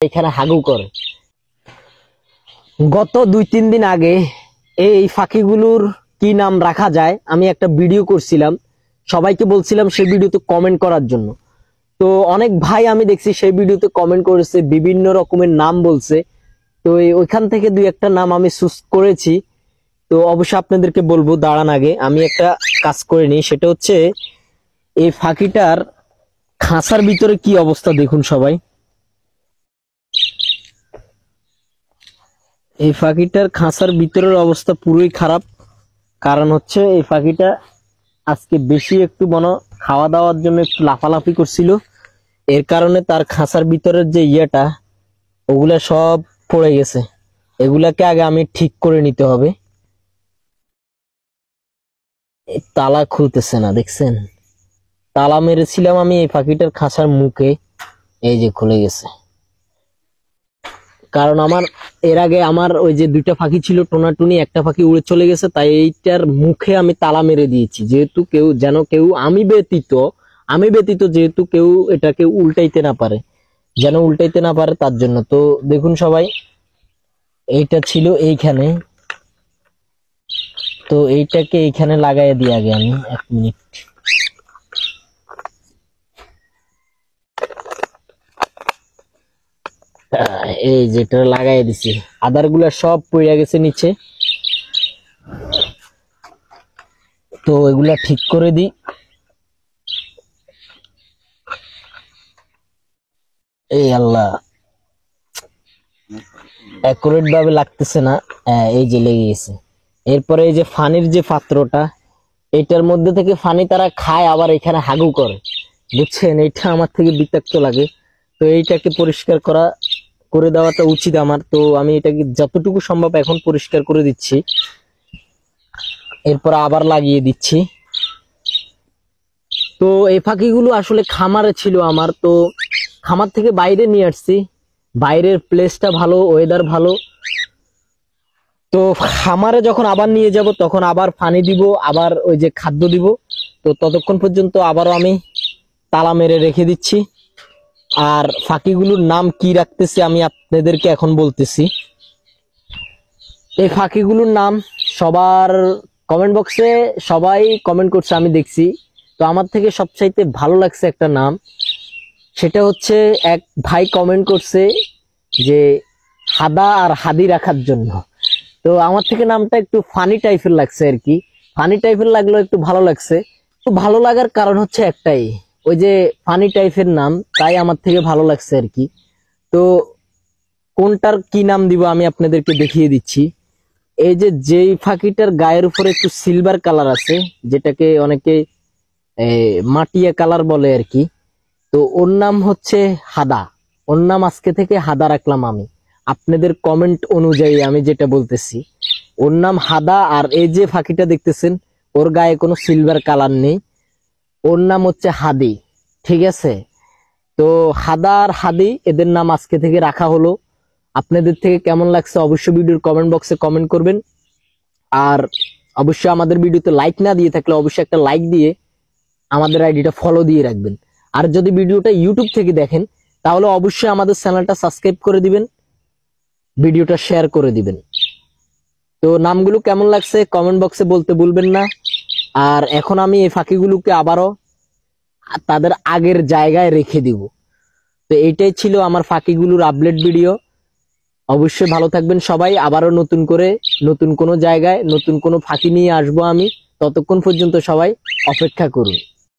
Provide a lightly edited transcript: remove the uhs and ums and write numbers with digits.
এখানে হাগু করে। গত 2-3 দিন আগে এই ফাঁকিগুলোর কি নাম রাখা যায় আমি একটা ভিডিও করছিলাম, সবাইকে বলছিলাম সেই ভিডিওতে কমেন্ট করার জন্য। তো অনেক ভাই আমি দেখছি সেই ভিডিওতে কমেন্ট করেছে, বিভিন্ন রকমের নাম বলছে। তো ওইখান থেকে 2-1টা নাম আমি চুজ করেছি। তো অবশ্যই আপনাদেরকে বলবো, দাঁড়ান আগে আমি একটা কাজ করে নিই। সেটা হচ্ছে এই ফাঁকিটার খাঁচার ভিতরে কি অবস্থা দেখুন সবাই। এই ফাঁকিটার খাঁচার ভিতরের অবস্থা পুরোই খারাপ। কারণ হচ্ছে এই ফাঁকিটা আজকে বেশি একটু খাওয়া দাওয়ার জন্য একটু লাফালাফি করছিল, এর কারণে তার খাঁচার ভিতরের যে ইয়েটা ওগুলা সব পড়ে গেছে। এগুলাকে আগে আমি ঠিক করে নিতে হবে। তালা খুলতেছে না, দেখছেন? তালা মেরেছিলাম আমি এই পাখিটার খাঁচার মুখে, এই যে খুলে গেছে। কারণ আমার এর আগে আমার ওই যে 2টা পাখি ছিল টোনাটুনি, একটা পাখি উড়ে চলে গেছে, তাই এইটার মুখে আমি তালা মেরে দিয়েছি, যেহেতু কেউ আমি ব্যতীত যেহেতু কেউ এটাকে উল্টাইতে না পারে, তার জন্য। তো দেখুন সবাই, এইটা ছিল এইখানে, তো এইটাকে এইখানে লাগাই দিই আগে আমি 1 মিনিট। এই যেটা লাগাই দিছি, আদার গুলা সব পড়ে গেছে নিচে। তো এগুলা ঠিক করে দিই। এই আল্লাহ, অ্যাকুরেট ভাবে লাগতেছে না। এই যে লেগে গেছে। এরপরে এই যে ফানির যে পাত্রটা, এটার মধ্যে থেকে ফানি তারা খায়, আবার এখানে হাগু করে, বুঝছেন? এটা আমার থেকে বিতাক্ত লাগে। তো এইটাকে পরিষ্কার করে দেওয়াটা উচিত আমার। তো আমি এটাকে যতটুকু সম্ভব এখন পরিষ্কার করে দিচ্ছি, এরপর আবার লাগিয়ে দিচ্ছি। তো এই পাখিগুলো আসলে খামারে ছিল আমার, তো খামার থেকে বাইরে নিয়ে আসছি। বাইরের প্লেসটা ভালো, ওয়েদার ভালো। তো খামারে যখন আবার নিয়ে যাব তখন আবার পানি দিব, আবার ওই যে খাদ্য দিব। তো ততক্ষণ পর্যন্ত আবারও আমি তালা মেরে রেখে দিচ্ছি। আর ফাঁকিগুলোর নাম কি রাখতেছি আমি আপনাদেরকে এখন বলতেছি। এই ফাঁকিগুলোর নাম সবার কমেন্ট বক্সে সবাই কমেন্ট করছে, আমি দেখছি। তো আমার থেকে সবচাইতে ভালো লাগছে একটা নাম, সেটা হচ্ছে এক ভাই কমেন্ট করছে যে হাদা আর হাদি রাখার জন্য। তো আমার থেকে নামটা একটু ফানি টাইপের লাগছে আর কি, ফানি টাইপের লাগলো, একটু ভালো লাগছে। একটু ভালো লাগার কারণ হচ্ছে একটাই, ওই যে ফানি টাইপের নাম, তাই আমার থেকে ভালো লাগছে আর কি। তো কোনটার কি নাম দিব আমি আপনাদেরকে দেখিয়ে দিচ্ছি। এই যে যেই ফাঁকিটার গায়ের উপরে একটু সিলভার কালার আছে, যেটাকে অনেকে মাটিয়া কালার বলে আর কি, তো ওর নাম হচ্ছে হাদা। ওর নাম আজকে থেকে হাদা রাখলাম আমি, আপনাদের কমেন্ট অনুযায়ী আমি যেটা বলতেছি। ওর নাম হাদা। আর এই যে ফাঁকিটা দেখতেছেন, ওর গায়ে কোনো সিলভার কালার নেই, ওর নাম হচ্ছে হাদি। ঠিক আছে? তো হাদা আর হাদি এদের নাম আজকে থেকে রাখা হলো। আপনাদের থেকে কেমন লাগছে অবশ্যই ভিডিওর কমেন্ট বক্সে কমেন্ট করবেন। আর অবশ্যই আমাদের ভিডিওতে লাইক না দিয়ে থাকলে অবশ্যই একটা লাইক দিয়ে আমাদের আইডিটা ফলো দিয়ে রাখবেন। আর যদি ভিডিওটা ইউটিউব থেকে দেখেন তাহলে অবশ্যই আমাদের চ্যানেলটা সাবস্ক্রাইব করে দিবেন, ভিডিওটা শেয়ার করে দিবেন। তো নামগুলো কেমন লাগছে কমেন্ট বক্সে বলতে ভুলবেন না। আর এখন আমি এই ফাঁকিগুলোকে আবারও তাদের আগের জায়গায় রেখে দিব। তো এইটাই ছিল আমার ফাঁকিগুলোর আপডেট ভিডিও। অবশ্যই ভালো থাকবেন সবাই। আবারও নতুন কোনো জায়গায় নতুন কোনো ফাঁকি নিয়ে আসবো আমি। ততক্ষণ পর্যন্ত সবাই অপেক্ষা করুন।